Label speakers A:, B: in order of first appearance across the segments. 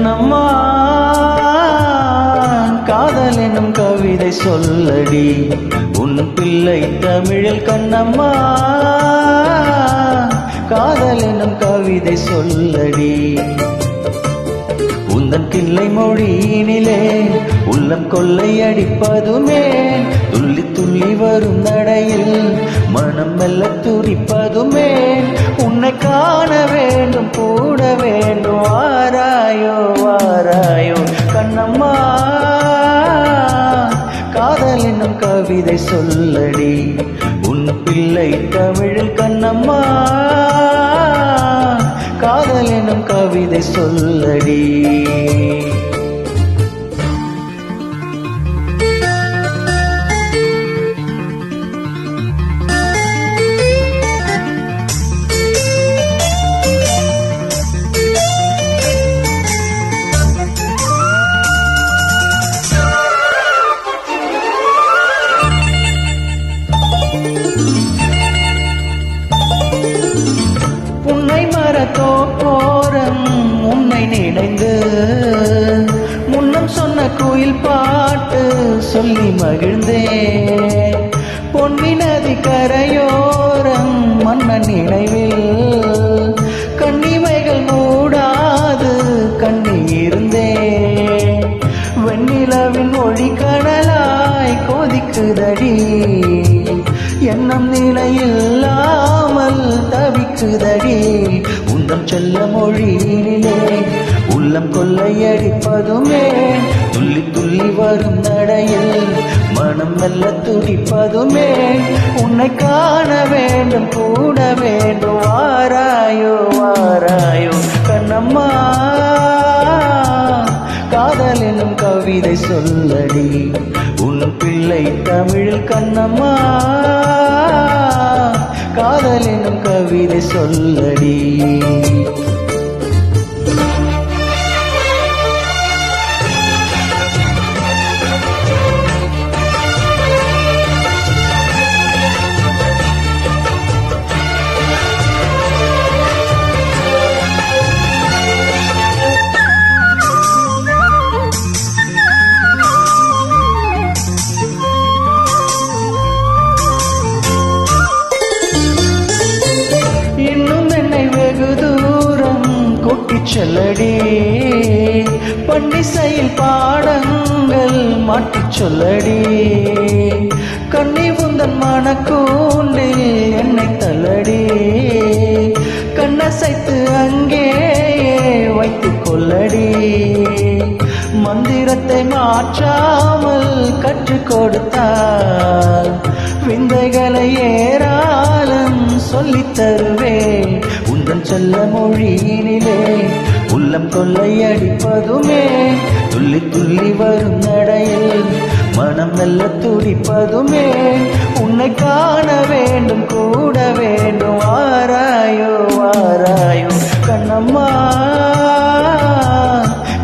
A: கண்ணம்மா காதல் எனும் கவிதை சொல்லடி உன் பிள்ளை தமிழில் கண்ணம்மா காதல் எனும் கவிதை சொல்லடி உந்தன் கிள்ளை மொழியினிலே உள்ளம் கொள்ளை அடிப்பதுமே துள்ளி துள்ளி வரும் நடையில் மனம் மெல்ல துடிப்பதுமே உன்னை காண வேண்டும் கூட வேண்டும் வாராயோ வாராயோ கண்ணம்மா காதல் என்னும் கவிதை சொல்லடி உன் பிள்ளை தமிழில் கண்ணம்மா காதல் என்னும் கவிதை சொல்லடி உன்னை மறக்கோ போரம் உன்னை நினைந்து முன்னம் சொன்ன குயில் பாட்டு சொல்லி மகிழ்ந்தே பொன்னி நதி கரையோரம் மன்னன் நினைவில் கண்ணிமைகள் மூடாது கண்ணி இருந்தே வெண்ணிலவின் ஒளி கடலாய் கொதிக்குதடி எண்ணம் நிலையில்லாமல் தவிக்குதடி உந்தம் செல்ல மொழியினிலே உள்ளம் கொள்ளையடிப்பதுமே துள்ளி துள்ளி வரும் நடையில் மனம் மெல்ல துடிப்பதுமே உன்னை காண வேண்டும் கூட வேண்டும் வாராயோ வாராயோ கண்ணம்மா காதல் எனும் கவிதை சொல்லடி உன் பிள்ளை தமிழில் கண்ணம்மா காதல் எனும் கவிதை சொல்லடி சொல்லடி பன்னிசையில் பாடங்கள் மாட்டிச் சொல்லடி கண்ணி உந்தன் மனக்கூண்டில் என்னை தள்ளடி கண்ணசைத்து அங்கே வைத்துக் கொள்ளடி மந்திரத்தை மாற்றாமல் கற்றுக் கொடுத்தால் விந்தைகளை ஏராளம் சொல்லித் தருவேன் உந்தன் செல்ல மொழியினிலே உள்ளம் கொள்ளையடிப்பதுமே துள்ளி துள்ளி வரும் நடையில் மனம் நல்ல துடிப்பதுமே உன்னை காண வேண்டும் கூட வேண்டும் வாராயோ வாராயோ கண்ணம்மா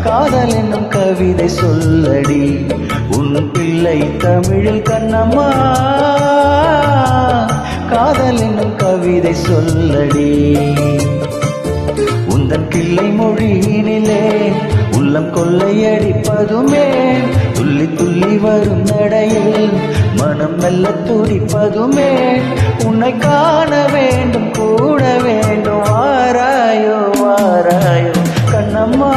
A: காதல் என்னும் கவிதை சொல்லடி உன் பிள்ளை தமிழில் கண்ணம்மா காதல் என்னும் கவிதை சொல்லடி உந்தன் கிள்ளை மொழியினிலே உள்ளம் கொள்ளையடிப்பதுமே துள்ளி துள்ளி வரும் நடையில் மனம் மெல்ல துடிப்பதுமே உன்னை காண வேண்டும் கூட வேண்டும் வாராயோ வாராயோ கண்ணம்மா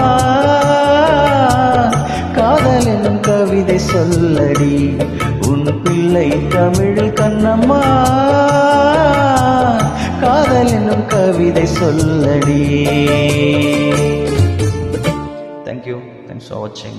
A: காதல் என்னும் கவிதை சொல்லடி உன் பிள்ளை தமிழில் கண்ணம்மா காதல் என்னும் கவிதை சொல்லடி. Thank you. Thanks for watching.